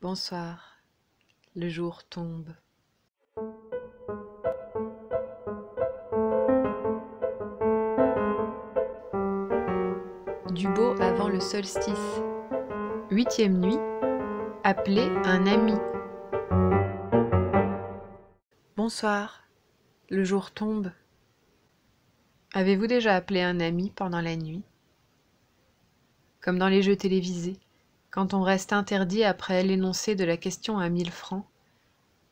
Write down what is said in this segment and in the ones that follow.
Bonsoir, le jour tombe. Du beau avant le solstice. 8e nuit, appelez un ami. Bonsoir, le jour tombe. Avez-vous déjà appelé un ami pendant la nuit? Comme dans les jeux télévisés, quand on reste interdit après l'énoncé de la question à 1000 francs,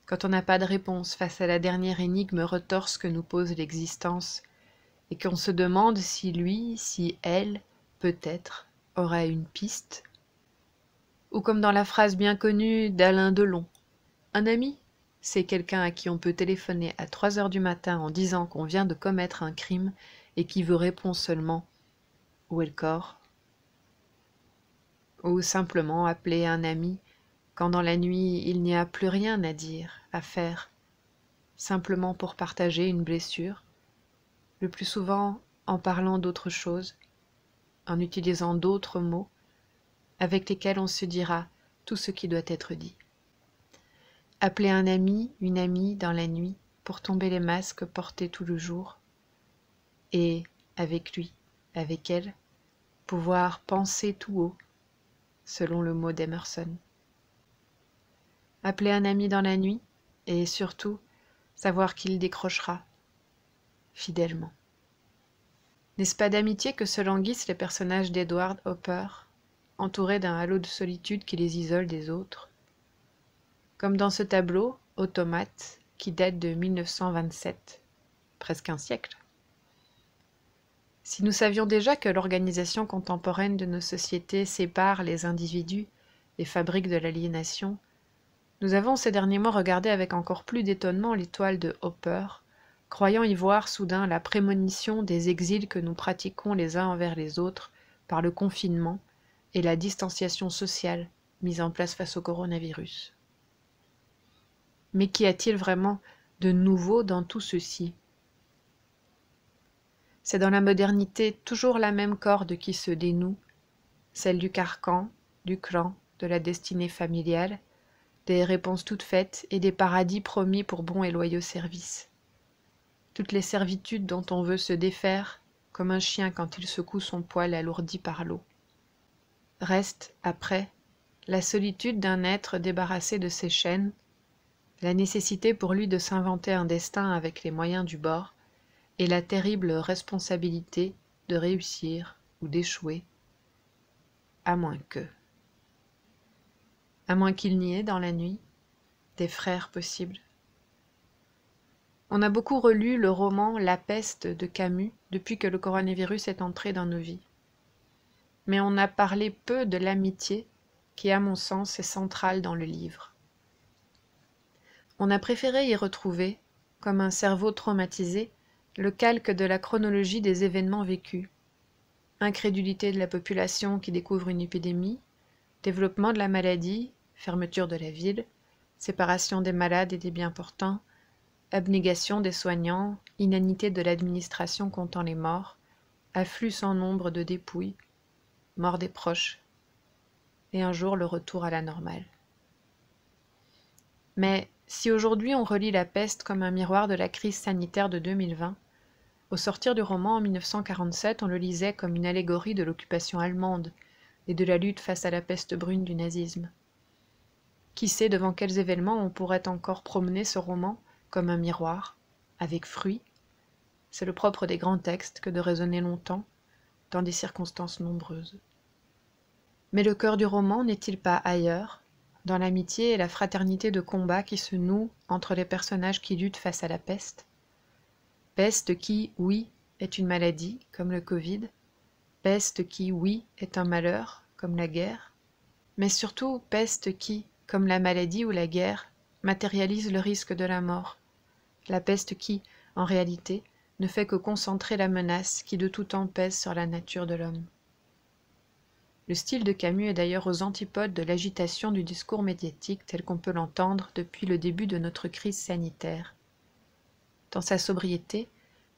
quand on n'a pas de réponse face à la dernière énigme retorse que nous pose l'existence, et qu'on se demande si lui, si elle, peut-être, aurait une piste. Ou comme dans la phrase bien connue d'Alain Delon, un ami, c'est quelqu'un à qui on peut téléphoner à 3 heures du matin en disant qu'on vient de commettre un crime et qui veut répondre seulement « Où est le corps ?» Ou simplement appeler un ami quand dans la nuit il n'y a plus rien à dire, à faire, simplement pour partager une blessure, le plus souvent en parlant d'autre chose, en utilisant d'autres mots avec lesquels on se dira tout ce qui doit être dit. Appeler un ami, une amie dans la nuit pour tomber les masques portés tout le jour et, avec lui, avec elle, pouvoir penser tout haut, selon le mot d'Emerson. Appeler un ami dans la nuit et surtout savoir qu'il décrochera fidèlement. N'est-ce pas d'amitié que se languissent les personnages d'Edward Hopper, entourés d'un halo de solitude qui les isole des autres? Comme dans ce tableau, Automate, qui date de 1927, presque un siècle. Si nous savions déjà que l'organisation contemporaine de nos sociétés sépare les individus et fabrique de l'aliénation, nous avons ces derniers mois regardé avec encore plus d'étonnement les toiles de Hopper, croyant y voir soudain la prémonition des exils que nous pratiquons les uns envers les autres par le confinement et la distanciation sociale mise en place face au coronavirus. Mais qu'y a-t-il vraiment de nouveau dans tout ceci? C'est dans la modernité toujours la même corde qui se dénoue, celle du carcan, du clan, de la destinée familiale, des réponses toutes faites et des paradis promis pour bons et loyaux services. Toutes les servitudes dont on veut se défaire, comme un chien quand il secoue son poil alourdi par l'eau. Reste, après, la solitude d'un être débarrassé de ses chaînes, la nécessité pour lui de s'inventer un destin avec les moyens du bord, et la terrible responsabilité de réussir ou d'échouer, à moins qu'il n'y ait dans la nuit des frères possibles. On a beaucoup relu le roman La peste de Camus depuis que le coronavirus est entré dans nos vies. Mais on a parlé peu de l'amitié qui, à mon sens, est centrale dans le livre. On a préféré y retrouver, comme un cerveau traumatisé, le calque de la chronologie des événements vécus. Incrédulité de la population qui découvre une épidémie, développement de la maladie, fermeture de la ville, séparation des malades et des bien portants, abnégation des soignants, inanité de l'administration comptant les morts, afflux sans nombre de dépouilles, mort des proches, et un jour le retour à la normale. Mais si aujourd'hui on relit la peste comme un miroir de la crise sanitaire de 2020, au sortir du roman en 1947, on le lisait comme une allégorie de l'occupation allemande et de la lutte face à la peste brune du nazisme. Qui sait devant quels événements on pourrait encore promener ce roman comme un miroir, avec fruit? C'est le propre des grands textes que de raisonner longtemps, dans des circonstances nombreuses. Mais le cœur du roman n'est-il pas ailleurs, dans l'amitié et la fraternité de combat qui se nouent entre les personnages qui luttent face à la peste? Peste qui, oui, est une maladie, comme le Covid, peste qui, oui, est un malheur, comme la guerre, mais surtout peste qui, comme la maladie ou la guerre, matérialise le risque de la mort, la peste qui, en réalité, ne fait que concentrer la menace qui de tout temps pèse sur la nature de l'homme. Le style de Camus est d'ailleurs aux antipodes de l'agitation du discours médiatique tel qu'on peut l'entendre depuis le début de notre crise sanitaire. Dans sa sobriété,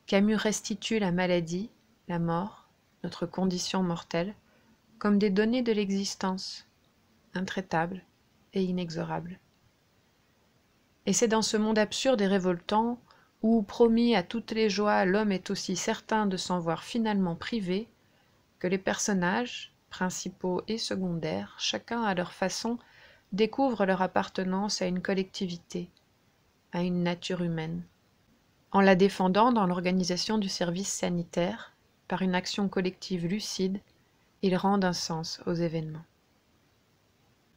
Camus restitue la maladie, la mort, notre condition mortelle, comme des données de l'existence, intraitables, et inexorable. Et c'est dans ce monde absurde et révoltant, où, promis à toutes les joies, l'homme est aussi certain de s'en voir finalement privé, que les personnages, principaux et secondaires, chacun à leur façon, découvrent leur appartenance à une collectivité, à une nature humaine. En la défendant dans l'organisation du service sanitaire, par une action collective lucide, ils rendent un sens aux événements.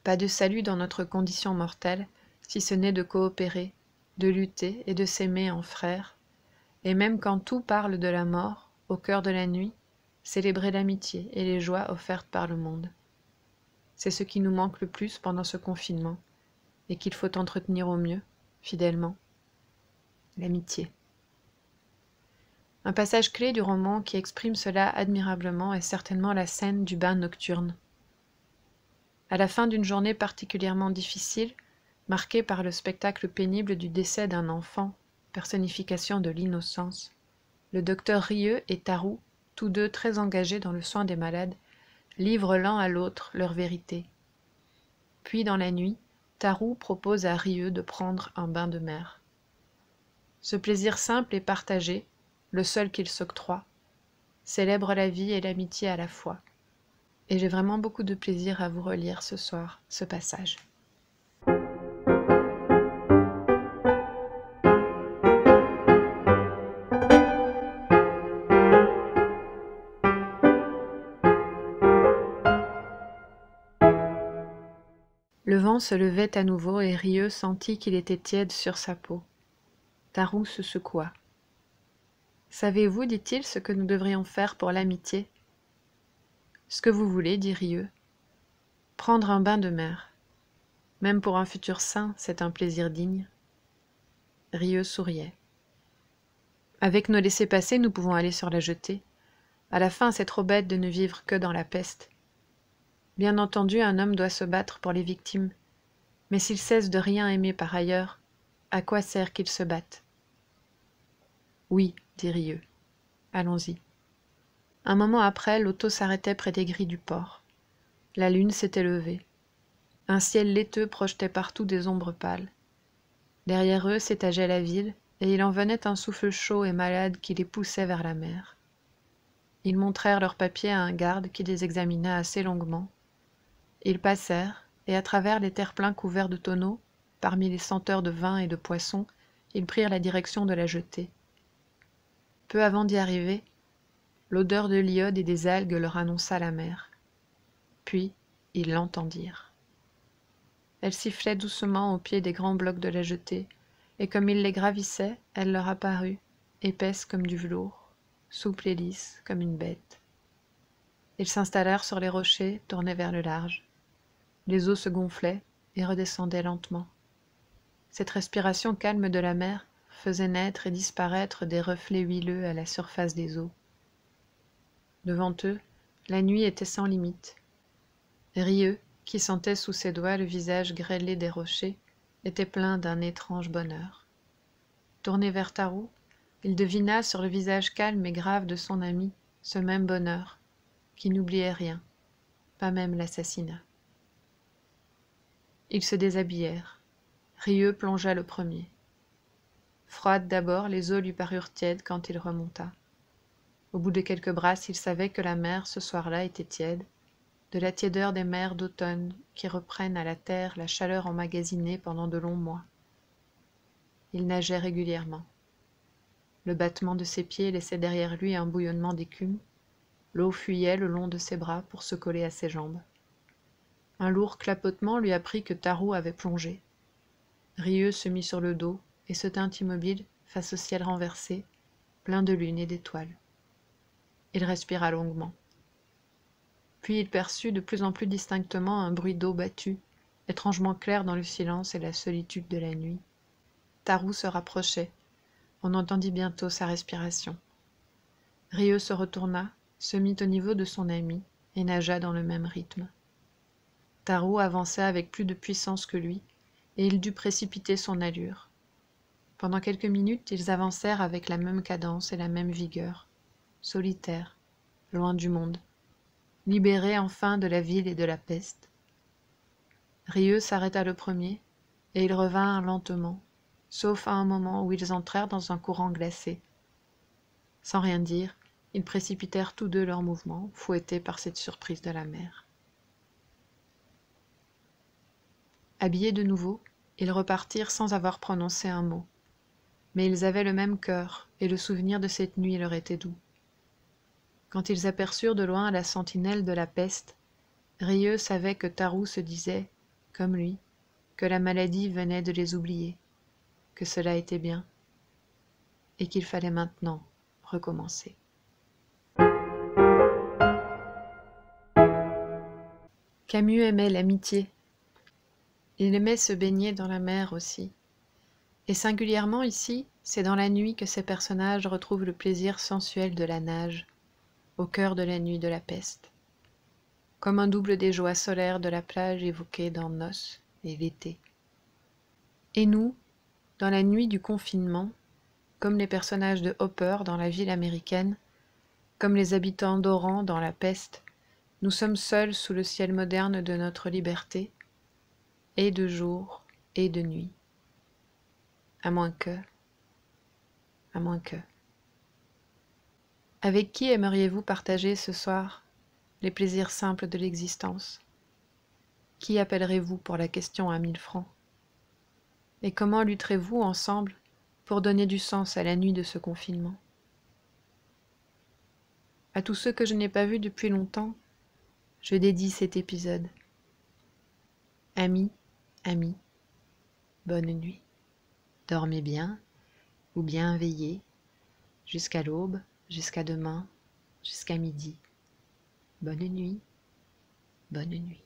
Pas de salut dans notre condition mortelle, si ce n'est de coopérer, de lutter et de s'aimer en frères, et même quand tout parle de la mort, au cœur de la nuit, célébrer l'amitié et les joies offertes par le monde. C'est ce qui nous manque le plus pendant ce confinement, et qu'il faut entretenir au mieux, fidèlement. L'amitié. Un passage clé du roman qui exprime cela admirablement est certainement la scène du bain nocturne. À la fin d'une journée particulièrement difficile, marquée par le spectacle pénible du décès d'un enfant, personnification de l'innocence, le docteur Rieux et Tarou, tous deux très engagés dans le soin des malades, livrent l'un à l'autre leur vérité. Puis dans la nuit, Tarou propose à Rieux de prendre un bain de mer. Ce plaisir simple et partagé, le seul qu'il s'octroie, célèbre la vie et l'amitié à la fois. Et j'ai vraiment beaucoup de plaisir à vous relire ce soir ce passage. Le vent se levait à nouveau et Rieux sentit qu'il était tiède sur sa peau. Tarou se secoua. « Savez-vous, dit-il, ce que nous devrions faire pour l'amitié ?»« Ce que vous voulez, dit Rieux. Prendre un bain de mer. Même pour un futur saint, c'est un plaisir digne. » Rieux souriait. « Avec nos laissez-passer, nous pouvons aller sur la jetée. À la fin, c'est trop bête de ne vivre que dans la peste. Bien entendu, un homme doit se battre pour les victimes. Mais s'il cesse de rien aimer par ailleurs, à quoi sert qu'il se batte ? » Oui, dit Rieux. Allons-y. Un moment après, l'auto s'arrêtait près des grilles du port. La lune s'était levée. Un ciel laiteux projetait partout des ombres pâles. Derrière eux s'étageait la ville, et il en venait un souffle chaud et malade qui les poussait vers la mer. Ils montrèrent leurs papiers à un garde qui les examina assez longuement. Ils passèrent, et à travers les terre-pleins couverts de tonneaux, parmi les senteurs de vin et de poissons, ils prirent la direction de la jetée. Peu avant d'y arriver, l'odeur de l'iode et des algues leur annonça la mer. Puis, ils l'entendirent. Elle sifflait doucement au pied des grands blocs de la jetée, et comme ils les gravissaient, elle leur apparut, épaisse comme du velours, souple et lisse comme une bête. Ils s'installèrent sur les rochers, tournés vers le large. Les eaux se gonflaient et redescendaient lentement. Cette respiration calme de la mer faisait naître et disparaître des reflets huileux à la surface des eaux. Devant eux, la nuit était sans limite. Rieux, qui sentait sous ses doigts le visage grêlé des rochers, était plein d'un étrange bonheur. Tourné vers Tarou, il devina sur le visage calme et grave de son ami ce même bonheur, qui n'oubliait rien, pas même l'assassinat. Ils se déshabillèrent. Rieux plongea le premier. Froides d'abord, les eaux lui parurent tièdes quand il remonta. Au bout de quelques brasses, il savait que la mer, ce soir-là, était tiède, de la tiédeur des mers d'automne qui reprennent à la terre la chaleur emmagasinée pendant de longs mois. Il nageait régulièrement. Le battement de ses pieds laissait derrière lui un bouillonnement d'écume. L'eau fuyait le long de ses bras pour se coller à ses jambes. Un lourd clapotement lui apprit que Tarou avait plongé. Rieux se mit sur le dos et se tint immobile face au ciel renversé, plein de lune et d'étoiles. Il respira longuement. Puis il perçut de plus en plus distinctement un bruit d'eau battue, étrangement clair dans le silence et la solitude de la nuit. Tarou se rapprochait. On entendit bientôt sa respiration. Rieux se retourna, se mit au niveau de son ami et nagea dans le même rythme. Tarou avançait avec plus de puissance que lui, et il dut précipiter son allure. Pendant quelques minutes, ils avancèrent avec la même cadence et la même vigueur, solitaires, loin du monde, libérés enfin de la ville et de la peste. Rieux s'arrêta le premier, et ils revinrent lentement, sauf à un moment où ils entrèrent dans un courant glacé. Sans rien dire, ils précipitèrent tous deux leurs mouvements, fouettés par cette surprise de la mer. Habillés de nouveau, ils repartirent sans avoir prononcé un mot. Mais ils avaient le même cœur, et le souvenir de cette nuit leur était doux. Quand ils aperçurent de loin la sentinelle de la peste, Rieux savait que Tarou se disait, comme lui, que la maladie venait de les oublier, que cela était bien, et qu'il fallait maintenant recommencer. Camus aimait l'amitié. Il aimait se baigner dans la mer aussi. Et singulièrement ici, c'est dans la nuit que ces personnages retrouvent le plaisir sensuel de la nage, au cœur de la nuit de la peste, comme un double des joies solaires de la plage évoquées dans Noces et l'été. Et nous, dans la nuit du confinement, comme les personnages de Hopper dans la ville américaine, comme les habitants d'Oran dans la peste, nous sommes seuls sous le ciel moderne de notre liberté, et de jour et de nuit. À moins que... Avec qui aimeriez-vous partager ce soir les plaisirs simples de l'existence? Qui appellerez-vous pour la question à 1000 francs? Et comment lutterez-vous ensemble pour donner du sens à la nuit de ce confinement? À tous ceux que je n'ai pas vus depuis longtemps, je dédie cet épisode. Amis, amis, bonne nuit. Dormez bien, ou bien veillez, jusqu'à l'aube, jusqu'à demain, jusqu'à midi. Bonne nuit, bonne nuit.